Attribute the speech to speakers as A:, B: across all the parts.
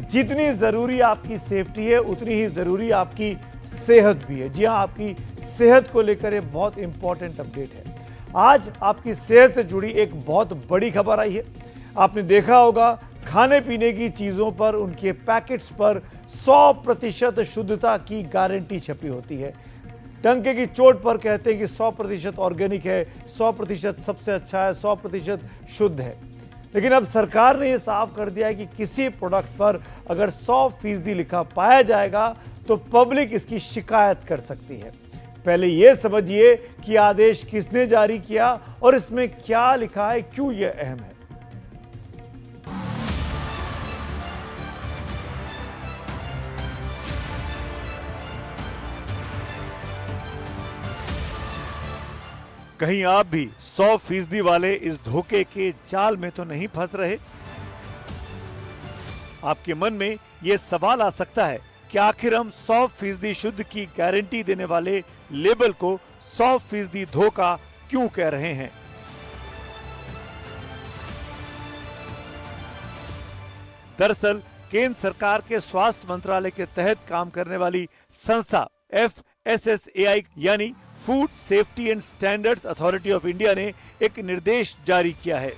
A: जितनी जरूरी आपकी सेफ्टी है उतनी ही जरूरी आपकी सेहत भी है। जी हाँ, आपकी सेहत को लेकर ये बहुत इंपॉर्टेंट अपडेट है। आज आपकी सेहत से जुड़ी एक बहुत बड़ी खबर आई है। आपने देखा होगा खाने पीने की चीजों पर, उनके पैकेट्स पर 100% शुद्धता की गारंटी छपी होती है। डंके की चोट पर कहते हैं कि 100% ऑर्गेनिक है, 100% सबसे अच्छा है, 100% शुद्ध है। लेकिन अब सरकार ने यह साफ कर दिया है कि किसी प्रोडक्ट पर अगर 100% लिखा पाया जाएगा तो पब्लिक इसकी शिकायत कर सकती है। पहले यह समझिए कि आदेश किसने जारी किया और इसमें क्या लिखा है, क्यों यह अहम है। कहीं आप भी 100% वाले इस धोखे के जाल में तो नहीं फंस रहे? आपके मन में यह सवाल आ सकता है कि आखिर हम 100% शुद्ध की गारंटी देने वाले लेबल को 100% धोखा क्यों कह रहे हैं? दरअसल केंद्र सरकार के स्वास्थ्य मंत्रालय के तहत काम करने वाली संस्था FSSAI यानी food safety and standards authority of India ने एक निर्देश जारी किया है।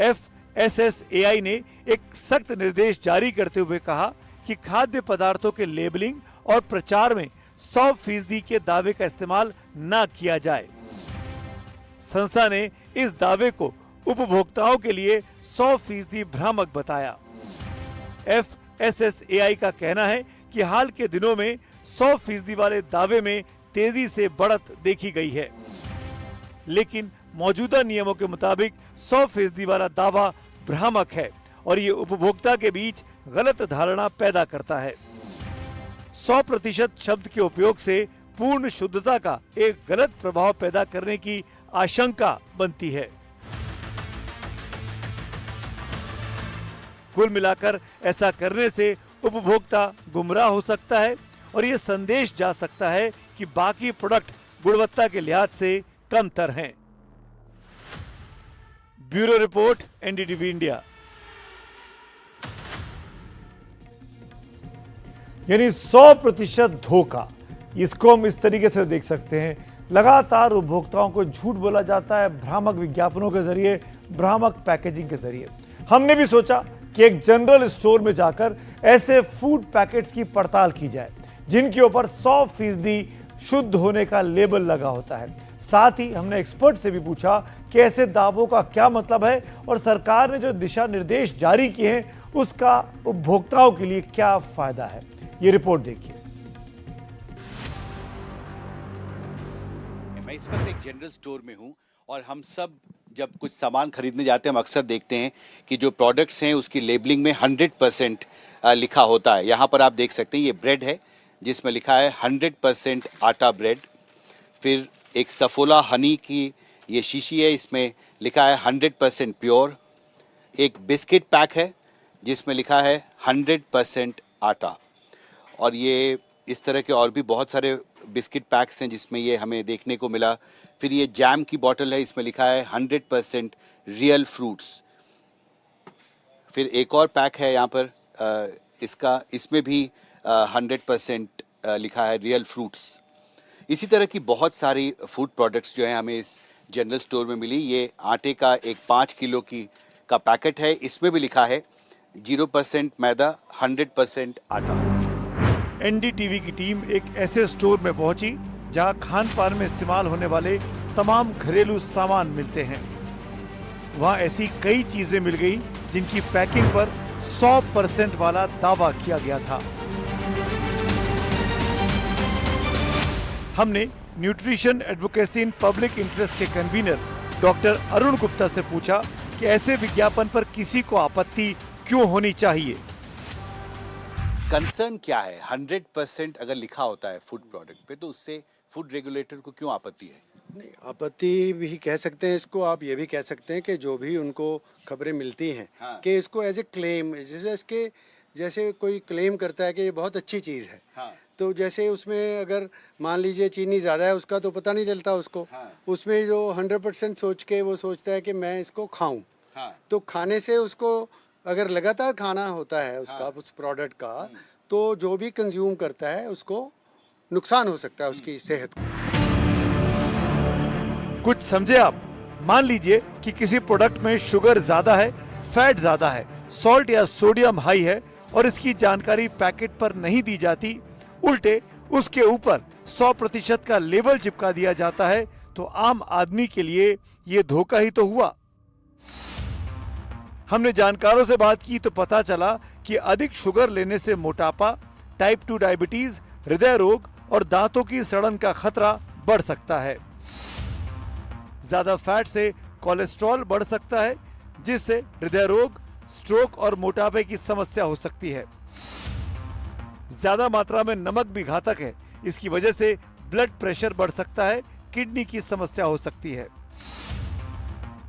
A: FSSAI ने एक सख्त निर्देश जारी करते हुए कहा कि खाद्य पदार्थों के लेबलिंग और प्रचार में 100% के दावे का इस्तेमाल न किया जाए। संस्था ने इस दावे को उपभोक्ताओं के लिए 100% भ्रामक बताया। FSSAI का कहना है कि हाल के दिनों में 100% वाले दावे में तेजी से बढ़त देखी गई है, लेकिन मौजूदा नियमों के मुताबिक 100% वाला दावा भ्रामक है और ये उपभोक्ता के बीच गलत धारणा पैदा करता है। 100% शब्द के उपयोग से पूर्ण शुद्धता का एक गलत प्रभाव पैदा करने की आशंका बनती है। कुल मिलाकर ऐसा करने से उपभोक्ता गुमराह हो सकता है और ये संदेश जा सकता है कि बाकी प्रोडक्ट गुणवत्ता के लिहाज से कमतर हैं। Bureau report, NDTV India. यानी 100% धोखा, इसको हम इस तरीके से देख सकते हैं। लगातार उपभोक्ताओं को झूठ बोला जाता है भ्रामक विज्ञापनों के जरिए, भ्रामक पैकेजिंग के जरिए। हमने भी सोचा कि एक जनरल स्टोर में जाकर ऐसे फूड पैकेट्स की पड़ताल की जाए जिनके ऊपर 100% शुद्ध होने का लेबल लगा होता है। साथ ही हमने एक्सपर्ट से भी पूछा कि ऐसे दावों का क्या मतलब है और सरकार ने जो दिशा निर्देश जारी किए हैं उसका उपभोक्ताओं के लिए क्या फायदा है। ये रिपोर्ट देखिए।
B: मैं इस वक्त एक जनरल स्टोर में हूं और हम सब जब कुछ सामान खरीदने जाते हैं हम अक्सर देखते हैं कि जो प्रोडक्ट्स हैं उसकी लेबलिंग में 100% लिखा होता है। यहाँ पर आप देख सकते हैं ये ब्रेड है जिसमें लिखा है 100% आटा ब्रेड। फिर एक सफोला हनी की ये शीशी है, इसमें लिखा है 100% प्योर। एक बिस्किट पैक है जिसमें लिखा है 100% आटा। और ये इस तरह के और भी बहुत सारे बिस्किट पैक्स हैं जिसमें ये हमें देखने को मिला। फिर ये जैम की बोतल है, इसमें लिखा है 100% रियल फ्रूट्स। फिर एक और पैक है यहाँ पर इसमें भी 100% लिखा है रियल फ्रूट्स। इसी तरह की बहुत सारी फूड प्रोडक्ट्स जो हैं हमें इस जनरल स्टोर में मिली। ये आटे का एक 5 किलो का पैकेट है, इसमें भी लिखा है 0% मैदा 100% आटा।
A: एनडीटीवी की टीम एक ऐसे स्टोर में पहुंची जहां खान पान में इस्तेमाल होने वाले तमाम घरेलू सामान मिलते हैं। वहां ऐसी कई चीजें मिल गई जिनकी पैकिंग पर 100% वाला दावा किया गया था। हमने nutrition advocacy in public interest के कन्वीनर डॉक्टर अरुण गुप्ता से पूछा कि ऐसे विज्ञापन पर किसी को आपत्ति क्यों होनी चाहिए।
B: कंसर्न क्या है? 100% अगर लिखा होता है फूड प्रोडक्ट पे तो उससे फूड रेगुलेटर को क्यों आपत्ति है?
C: नहीं, आपत्ति भी कह सकते हैं इसको। आप ये भी कह सकते हैं कि जो भी उनको खबरें मिलती हैं कि इसको एज ए क्लेम, जैसे कोई क्लेम करता है कि ये बहुत अच्छी चीज़ है। तो जैसे उसमें अगर मान लीजिए चीनी ज़्यादा है उसका तो पता नहीं चलता उसको। उसमें जो 100% सोच के वो सोचता है कि मैं इसको खाऊं। तो खाने से उसको अगर लगातार खाना होता है उसका उस प्रोडक्ट का, तो जो भी कंज्यूम करता है उसको नुकसान हो सकता है उसकी सेहत को।
A: कुछ समझे आप? मान लीजिए कि किसी प्रोडक्ट में शुगर ज्यादा है, फैट ज्यादा है, सॉल्ट या सोडियम हाई है और इसकी जानकारी पैकेट पर नहीं दी जाती, उल्टे उसके ऊपर 100% का लेबल चिपका दिया जाता है, तो आम आदमी के लिए ये धोखा ही तो हुआ। हमने जानकारों से बात की तो पता चला कि अधिक शुगर लेने से मोटापा, टाइप 2 डायबिटीज, हृदय रोग और दांतों की सड़न का खतरा बढ़ सकता है। ज्यादा फैट से कोलेस्ट्रॉल बढ़ सकता है, जिससे हृदय रोग, स्ट्रोक और मोटापे की समस्या हो सकती है। ज्यादा मात्रा में नमक भी घातक है, इसकी वजह से ब्लड प्रेशर बढ़ सकता है, किडनी की समस्या हो सकती है।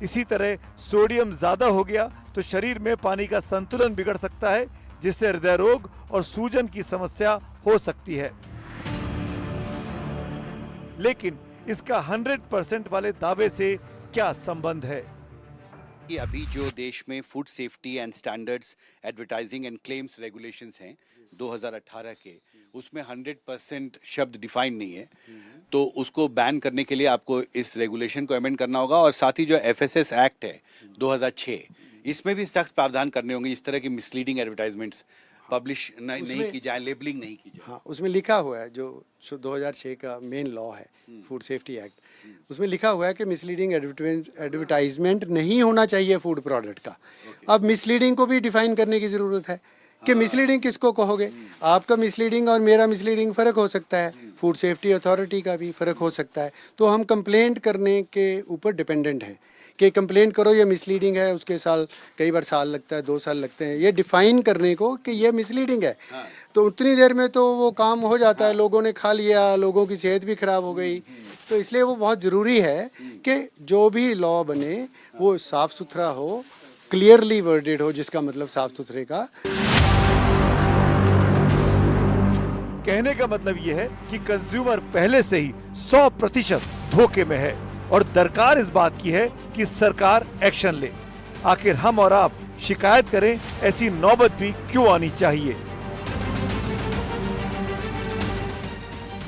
A: इसी तरह सोडियम ज्यादा हो गया तो शरीर में पानी का संतुलन बिगड़ सकता है, जिससे हृदय रोग और सूजन की समस्या हो सकती है। लेकिन इसका 100% वाले दावे से क्या संबंध है?
B: कि अभी जो देश में food safety and standards advertising and claims regulations हैं 2018 के, उसमें 100% शब्द डिफाइन नहीं है, तो उसको बैन करने के लिए आपको इस रेगुलेशन को अमेंड करना होगा। और साथ ही जो एफएसएस एक्ट है 2006, इसमें भी सख्त प्रावधान करने होंगे, इस तरह की मिसलीडिंग एडवर्टाइजमेंट पब्लिश नहीं की जाए, लेबलिंग नहीं की जाए।
C: हाँ, उसमें लिखा हुआ है जो 2006 का मेन लॉ है फूड सेफ्टी एक्ट, उसमें लिखा हुआ है कि मिसलीडिंग एडवर्टाइजमेंट नहीं होना चाहिए फूड प्रोडक्ट का। अब मिसलीडिंग को भी डिफाइन करने की ज़रूरत है कि मिसलीडिंग किसको कहोगे। आपका मिसलीडिंग और मेरा मिसलीडिंग फ़र्क हो सकता है, फूड सेफ्टी अथॉरिटी का भी फ़र्क हो सकता है। तो हम कंप्लेंट करने के ऊपर डिपेंडेंट हैं कि कंप्लेंट करो ये मिसलीडिंग है, उसके कई बार साल लगता है, 2 साल लगते हैं ये डिफाइन करने को कि ये मिसलीडिंग है। तो उतनी देर में तो वो काम हो जाता है, लोगों ने खा लिया, लोगों की सेहत भी खराब हो गई। तो इसलिए वो बहुत ज़रूरी है कि जो भी लॉ बने वो साफ़ सुथरा हो, क्लियरली वर्डेड हो, जिसका मतलब साफ़ सुथरे का।
A: कहने का मतलब यह है कि कंज्यूमर पहले से ही 100% धोखे में है और दरकार इस बात की है कि सरकार एक्शन ले। आखिर हम और आप शिकायत करें, ऐसी नौबत भी क्यों आनी चाहिए?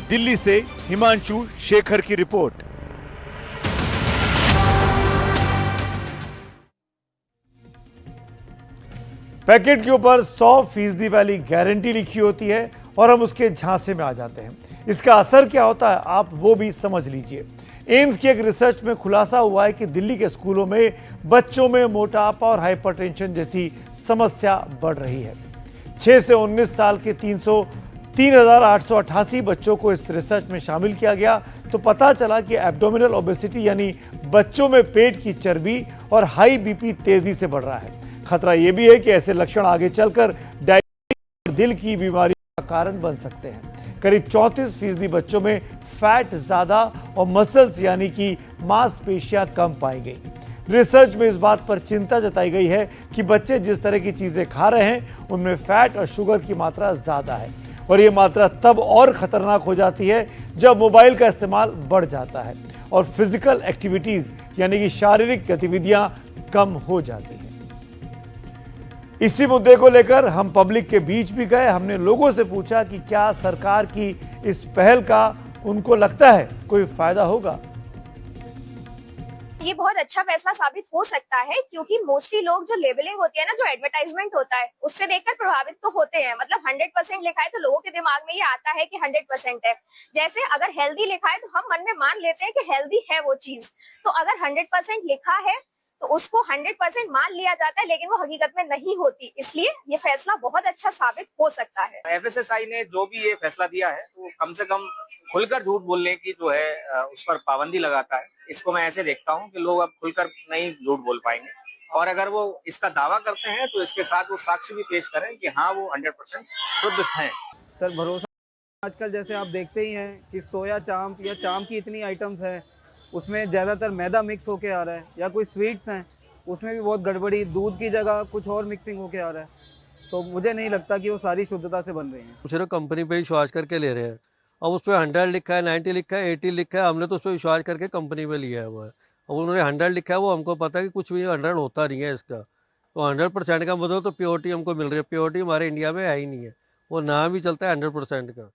A: दिल्ली से हिमांशु शेखर की रिपोर्ट। पैकेट के ऊपर 100% वाली गारंटी लिखी होती है और हम उसके झांसे में आ जाते हैं। इसका असर क्या होता है आप वो भी समझ लीजिए। एम्स की एक रिसर्च में खुलासा हुआ है कि दिल्ली के स्कूलों में बच्चों में मोटापा और हाइपरटेंशन जैसी समस्या बढ़ रही है। 6 से 19 साल के 3,888 बच्चों को इस रिसर्च में शामिल किया गया तो पता चला कि एब्डोमिनल ओबेसिटी यानी बच्चों में पेट की चर्बी और हाई बीपी तेजी से बढ़ रहा है। खतरा यह भी है कि ऐसे लक्षण आगे चलकर डायबिटीज और दिल की बीमारी का कारण बन सकते हैं। करीब 34% बच्चों में फैट ज्यादा और मसल्स यानी कि मांसपेशियां कम पाई गई। रिसर्च में इस बात पर चिंता जताई गई है कि बच्चे जिस तरह की चीजें खा रहे हैं उनमें फैट और शुगर की मात्रा ज्यादा है और ये मात्रा तब और खतरनाक हो जाती है जब मोबाइल का इस्तेमाल बढ़ जाता है और फिजिकल एक्टिविटीज यानी कि शारीरिक गतिविधियां कम हो जाती हैं। इसी मुद्दे को लेकर हम पब्लिक के बीच भी गए। हमने लोगों से पूछा कि क्या सरकार की इस पहल का उनको लगता है कोई फायदा होगा।
D: ये बहुत अच्छा फैसला साबित हो सकता है क्योंकि मोस्टली लोग जो लेबलिंग होती है ना, जो एडवर्टाइजमेंट होता है उससे देखकर प्रभावित तो होते हैं। मतलब 100% लिखा है तो लोगों के दिमाग में ये आता है कि 100% है। जैसे अगर हेल्दी लिखा है तो हम मन में मान लेते हैं कि हेल्दी है वो चीज, तो अगर 100% लिखा है तो उसको 100% मान लिया जाता है, लेकिन वो हकीकत में नहीं होती। इसलिए ये फैसला बहुत अच्छा साबित हो सकता है।
E: एफएसएसआई ने जो भी ये फैसला दिया है तो कम से कम खुलकर झूठ बोलने की जो है उस पर पाबंदी लगाता है। इसको मैं ऐसे देखता हूँ कि लोग अब खुलकर नहीं झूठ बोल पाएंगे और अगर वो इसका दावा करते हैं तो इसके साथ वो साक्ष्य भी पेश करें कि हाँ वो 100% शुद्ध हैं।
F: सर भरोसा आजकल जैसे आप देखते ही हैं कि सोया चांप या चांप की इतनी आइटम्स हैं, उसमें ज़्यादातर मैदा मिक्स होके आ रहा है, या कोई स्वीट्स हैं उसमें भी बहुत गड़बड़ी, दूध की जगह कुछ और मिक्सिंग होके आ रहा है। तो मुझे नहीं लगता कि वो सारी शुद्धता से बन रही हैं।
G: सिर्फ कंपनी पे विश्वास करके ले रहे हैं। अब उस पर 100 लिखा है, 90 लिखा है, 80 लिखा है, हमने तो उस पर विश्वास करके कंपनी पे लिया है वो है। अब उन्होंने 100 लिखा है, वो हमको पता है कि कुछ भी 100 होता नहीं है इसका। तो 100% का मतलब तो प्योरिटी हमको मिल रही है। प्योरिटी हमारे इंडिया में है ही नहीं है, वो नाम ही चलता है 100% का।